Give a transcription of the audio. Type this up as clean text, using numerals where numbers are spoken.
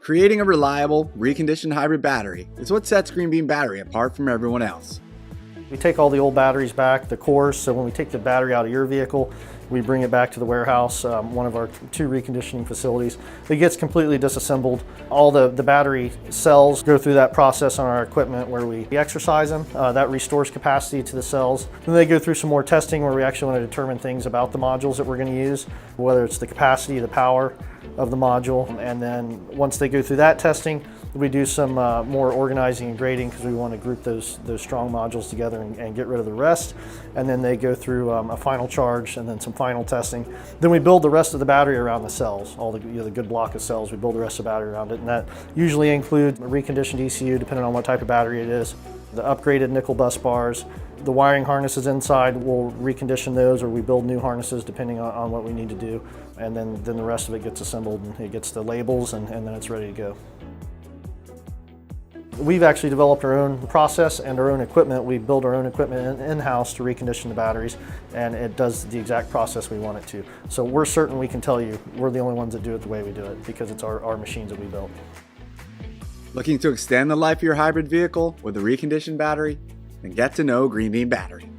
Creating a reliable, reconditioned hybrid battery is what sets Green Bean Battery apart from everyone else. We take all the old batteries back, the cores, so when we take the battery out of your vehicle, we bring it back to the warehouse, one of our 2 reconditioning facilities. It gets completely disassembled. All the battery cells go through that process on our equipment where we exercise them. That restores capacity to the cells. Then they go through some more testing where we actually want to determine things about the modules that we're going to use, whether it's the capacity, the power of the module. And then once they go through that testing, we do some more organizing and grading because we want to group those strong modules together and get rid of the rest. And then they go through a final charge and then some final testing. Then we build the rest of the battery around the cells, all the, the good block of cells. We build the rest of the battery around it, and that usually includes a reconditioned ECU depending on what type of battery it is, the upgraded nickel bus bars, the wiring harnesses inside, we'll recondition those or we build new harnesses depending on what we need to do. And then the rest of it gets assembled and it gets the labels and then it's ready to go. We've actually developed our own process and our own equipment. We build our own equipment in-house to recondition the batteries, and it does the exact process we want it to. So we're certain we can tell you we're the only ones that do it the way we do it because it's our machines that we built. Looking to extend the life of your hybrid vehicle with a reconditioned battery? Then get to know Green Bean Battery.